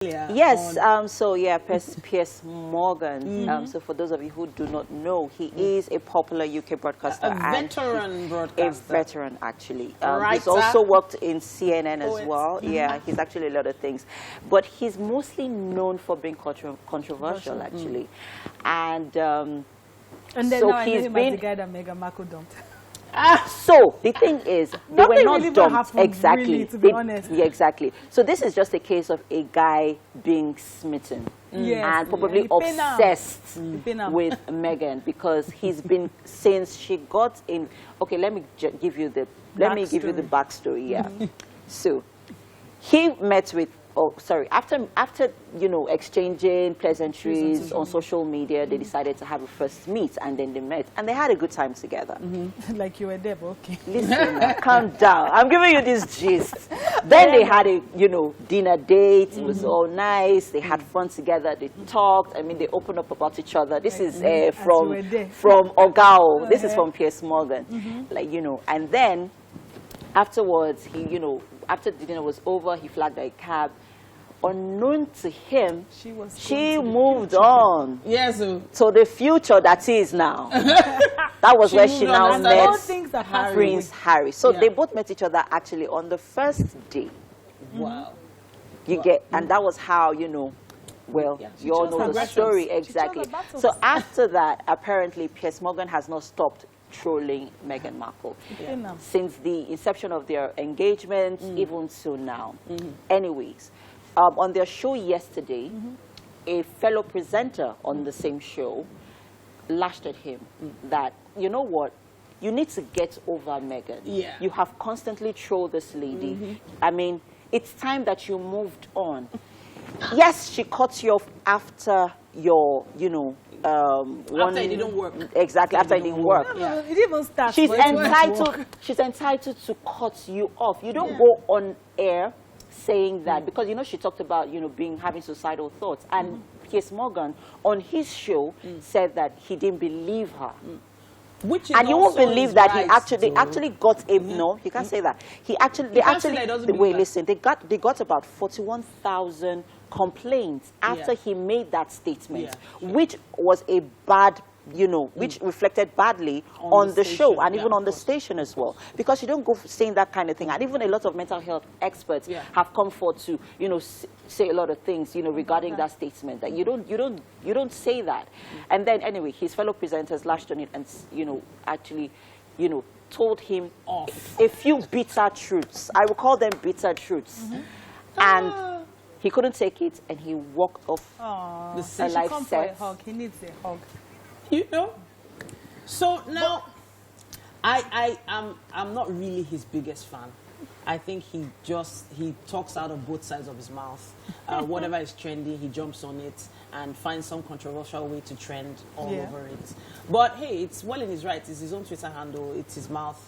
Yes, so yeah, Piers Morgan. So for those of you who do not know, he is a popular UK broadcaster. A veteran broadcaster. A veteran, actually. He's also worked in CNN as well. Yeah, he's actually a lot of things. But he's mostly known for being controversial, actually. And then so now he's I know him been... as the guy that Meghan Markle dumped. So the thing is, they were not really dumped. Happened, exactly. Really, to be honest. Yeah, exactly. So this is just a case of a guy being smitten and probably obsessed with Meghan, because he's been, since she got in. Okay, let me give you the backstory. Yeah. So he met with. Oh, sorry. After exchanging pleasantries on social media, they decided to have a first meet, and then they met, and they had a good time together. Like you were there, but okay. Listen, calm down. I'm giving you this gist. Then they had a dinner date. It was all nice. They had fun together. They talked. I mean, they opened up about each other. This is from Ogao. This is from Piers Morgan. And then afterwards, he after the dinner was over, he flagged a cab. Unknown to him, she moved on. Yes. So the future that is now. That was where she now met Prince Harry. So they both met each other actually on the first day. Wow. You get, and that was how, well, you all know the story exactly. So after that, apparently, Piers Morgan has not stopped trolling Meghan Markle since the inception of their engagement, even so now. Anyways, on their show yesterday, a fellow presenter on the same show lashed at him that, you know what, you need to get over Meghan. Yeah. You have constantly trolled this lady. I mean, it's time that you moved on. Yes, she cut you off after your, after it didn't work. Exactly, after it didn't work. No, it even starts. She's entitled to cut you off. You don't go on air saying that, because she talked about having suicidal thoughts, and Piers Morgan on his show said that he didn't believe her. Which is and you won't believe that right, they actually got a no. You can't say that. They got about 41,000 complaints after he made that statement, which was a bad, which reflected badly on the show and even on the station as well, because you don't go saying that kind of thing. And even a lot of mental health experts have come forward to say a lot of things regarding that statement, that you don't say that. And then anyway, his fellow presenters lashed on it and actually told him a few bitter truths. I will call them bitter truths. And he couldn't take it, and he walked off a life set. He needs a hug. So now, I'm not really his biggest fan. I think he talks out of both sides of his mouth. Whatever is trending, he jumps on it and finds some controversial way to trend all over it. But hey, it's well in his rights. It's his own Twitter handle. It's his mouth.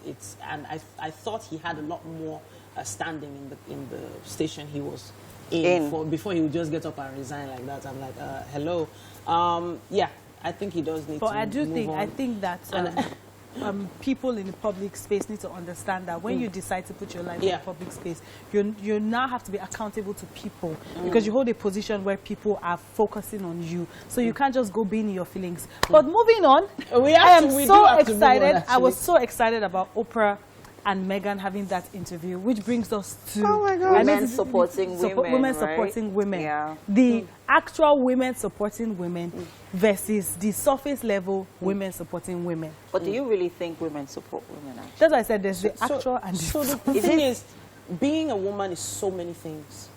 And I thought he had a lot more standing in the station he was in. Before he would just get up and resign like that. I'm like, hello. Yeah. I think he does need to move on. I think that people in the public space need to understand that when you decide to put your life in the public space, you now have to be accountable to people, because you hold a position where people are focusing on you. So you can't just go being in your feelings. But moving on, I am so excited. I was so excited about Oprah and Meghan having that interview, which brings us to women supporting women. Women supporting women. Yeah. The actual women supporting women versus the surface level women supporting women. But do you really think women support women? Actually? That's why I said there's the actual and the so the thing is, being a woman is so many things.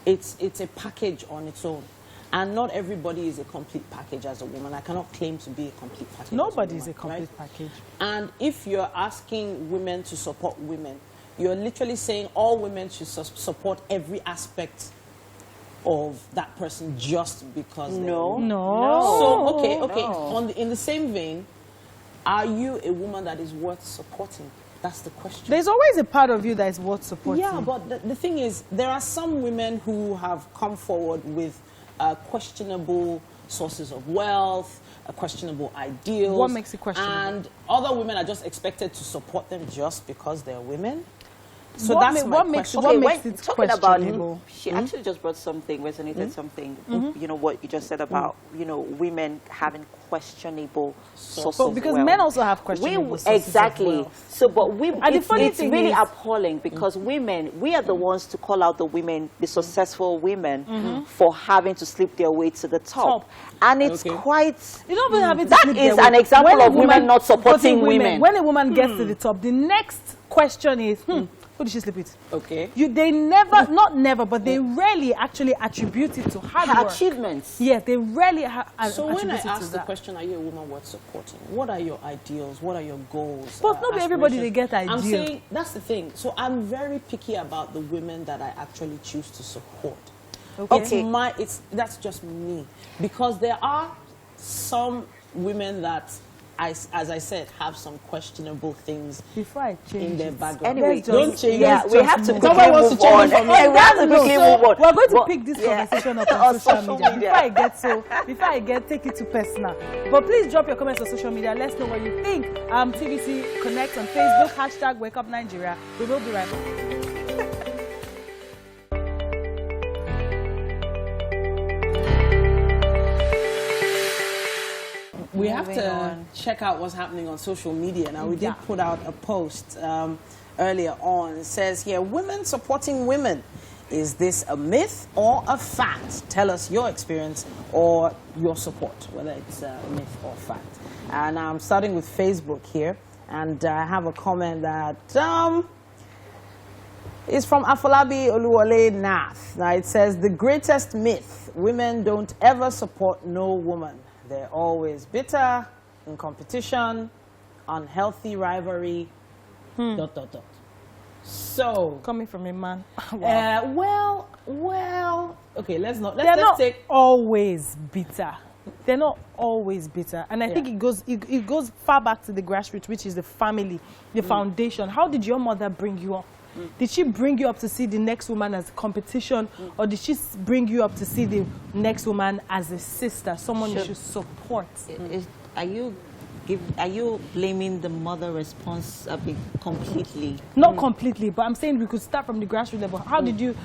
It's a package on its own. And not everybody is a complete package as a woman. I cannot claim to be a complete package. Nobody is a complete package. And if you're asking women to support women, you're literally saying all women should support every aspect of that person just because No. So, okay. In the same vein, are you a woman that is worth supporting? That's the question. There's always a part of you that is worth supporting. Yeah, but the thing is, there are some women who have come forward with questionable sources of wealth, questionable ideals. What makes it questionable? And other women are just expected to support them just because they're women. So that's my question. What makes it talking about questionable? She actually just brought something, resonated something. You know what you just said about women having questionable sources of because wealth. men also have questionable sources exactly. of wealth. So, but it's thing really is, appalling because women, we are the ones to call out the women, the successful women, for having to sleep their way to the top. And it's quite. You don't even have it to that sleep is their an way. example When a of women not supporting women. When a woman gets to the top, the next question is, who did she sleep with? Okay. They never, not never, but they rarely actually attribute it to hard Her work. achievements. Yes, they rarely So when I ask the that. question, are you a woman worth supporting? What are your ideals? What are your goals? But not everybody they get I'm ideal. saying that's the thing. So I'm very picky about the women that I actually choose to support. Okay. That's just me, because there are some women that, as I said, have some questionable things Before I change in their it. background. Anyway, Don't change. Yeah, we have to quickly Someone wants move to change on. it for me. We have to quickly move on. We're going to But- pick this yeah. conversation up On on social social media. media. Before I take it to personal. But please drop your comments on social media. Let's know what you think. TVC Connect on Facebook, hashtag Wake Up Nigeria. We will be right back. We have Moving to on. check out what's happening on social media. Now, we did put out a post earlier on. It says here, women supporting women. Is this a myth or a fact? Tell us your experience or your support, whether it's a myth or fact. And I'm starting with Facebook here. And I have a comment that is from Afolabi Oluwole Nath. Now, it says, the greatest myth, women don't ever support no woman. They're always bitter, in competition, unhealthy rivalry, ... So, Coming from a man. well, okay, let's They're let's not take. always bitter. They're not always bitter. And I think it goes far back to the grassroots, which is the family, the foundation. How did your mother bring you up? Did she bring you up to see the next woman as a competition, or did she bring you up to see the next woman as a sister, someone you should support? Are you blaming the mother response completely? Not completely, but I'm saying we could start from the grassroots level. How did you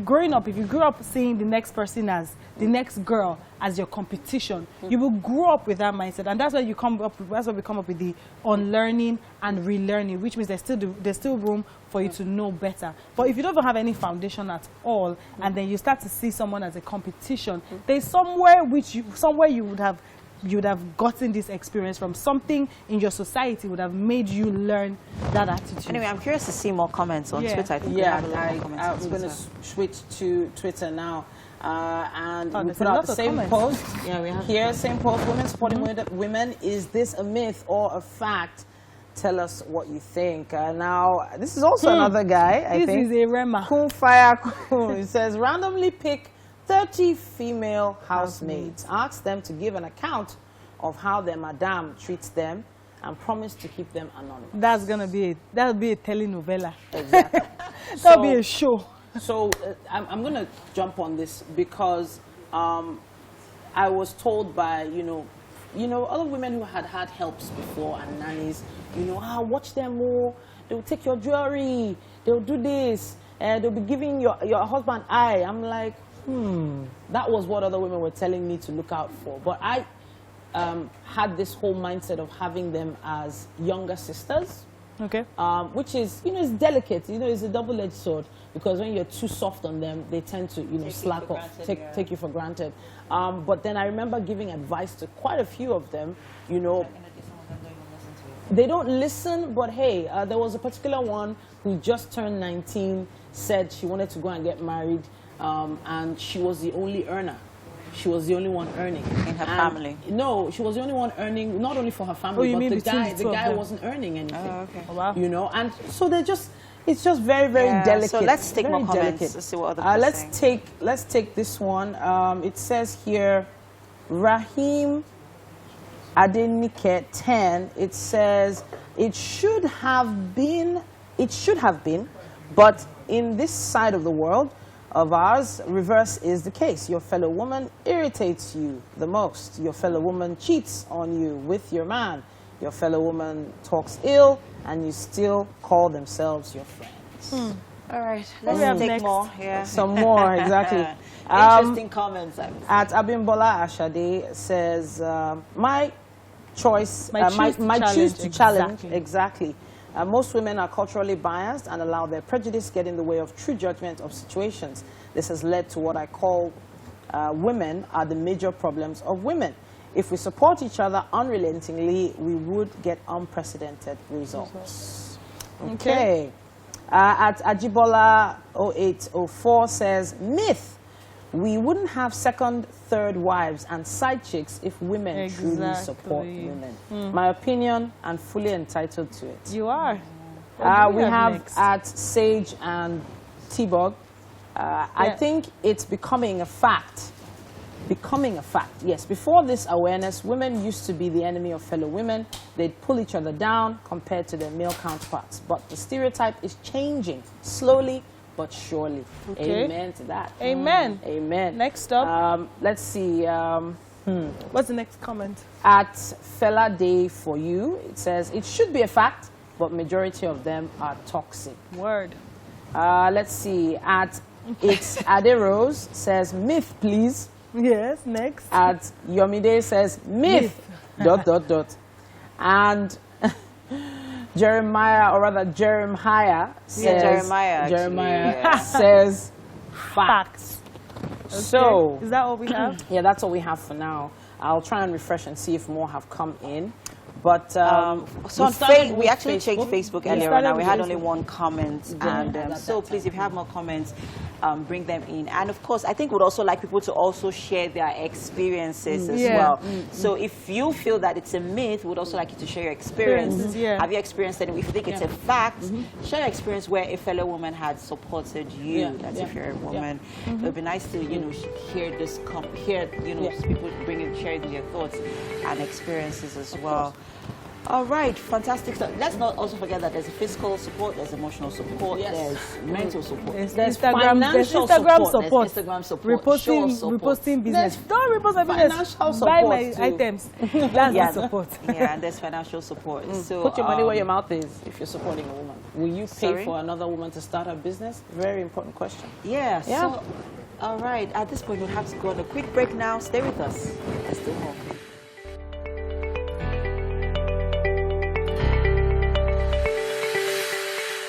growing up, if you grew up seeing the next person as the next girl as your competition, you will grow up with that mindset, and that's why you come up. That's why we come up with the unlearning and relearning, which means there's still room for you to know better. But if you don't have any foundation at all, and then you start to see someone as a competition, there's somewhere you would have gotten this experience from. Something in your society would have made you learn that attitude. Anyway, I'm curious to see more comments on Twitter. I think we have a lot more comments on I'm going to Twitter. switch to Twitter now. And we there's put a out lot the of same comments. post. Yeah, we have. Here, same post. Women supporting women. Is this a myth or a fact? Tell us what you think. Now, this is also another guy, I think. This is a Rema. Kun Fire Kun. It says, randomly pick 30 female housemates. Ask them to give an account of how their madam treats them and promise to keep them anonymous. That'll be a telenovela. Exactly. That'll be a show. So I'm going to jump on this because I was told by, other women who had helps before and nannies, watch them more. They'll take your jewelry. They'll do this. They'll be giving your husband eye. I'm like, that was what other women were telling me to look out for. But I had this whole mindset of having them as younger sisters. Okay. Which is, it's delicate. It's a double-edged sword, because when you're too soft on them, they tend to, slack off, take you for granted. But then I remember giving advice to quite a few of them. They don't listen, but hey, there was a particular one who just turned 19, said she wanted to go and get married, and she was the only earner. She was the only one earning in her family. No, she was the only one earning, not only for her family, but the guy wasn't earning anything. Oh, okay. Wow. And so it's just very, very delicate. So let's take more comments. Delicate. Let's see what other people saying. Let's take this one. It says here, Rahim Adenike 10. It says it should have been, but in this side of the world of ours, reverse is the case. Your fellow woman irritates you the most. Your fellow woman cheats on you with your man. Your fellow woman talks ill, and you still call themselves your friend. All right, we have let's take next? more. Yeah. Some more, exactly. Interesting comments. I would say. At Abimbola Ashade says, my choice, My choose to challenge. exactly. Exactly. Most women are culturally biased and allow their prejudice get in the way of true judgment of situations. This has led to what I call women are the major problems of women. If we support each other unrelentingly, we would get unprecedented results. Okay. At Ajibola 0804 says, myth. We wouldn't have second, third wives and side chicks if women truly support women. My opinion, and fully entitled to it. You are. We have next? At Sage and T-Bog, I think it's becoming a fact. Becoming a fact, yes. Before this awareness, women used to be the enemy of fellow women. They'd pull each other down compared to their male counterparts. But the stereotype is changing, slowly but surely. Okay. Amen to that. Amen. Amen. Next up. Let's see. What's the next comment? At Fella Day for You, it says, it should be a fact, but majority of them are toxic. Word. Let's see. At It's Ade Rose says, myth, please. Yes, next. At Yomide says, myth, ... And Jeremiah, or rather Jeremiah says, Jeremiah says, facts. Okay. So, is that all we have? Yeah, that's all we have for now. I'll try and refresh and see if more have come in. But so on we actually checked Facebook earlier, and we had only one comment. And so please, if you have more comments, bring them in. And of course, I think we'd also like people to also share their experiences as well. So if you feel that it's a myth, we'd also like you to share your experience. Have you experienced it? If you think it's a fact, share your experience where a fellow woman had supported you. That's if you're a woman. It would be nice to hear this, people sharing their thoughts and experiences as well. All right, fantastic. So let's not also forget that there's physical support, there's emotional support, there's mental support, there's Instagram support, reposting business. Don't repost my business. Buy my items. That's the support. Yeah, and there's financial support. So put your money where your mouth is if you're supporting a woman. Will you pay for another woman to start a business? Very important question. Yeah. So, all right, at this point, we'll have to go on a quick break now. Stay with us. There's still more.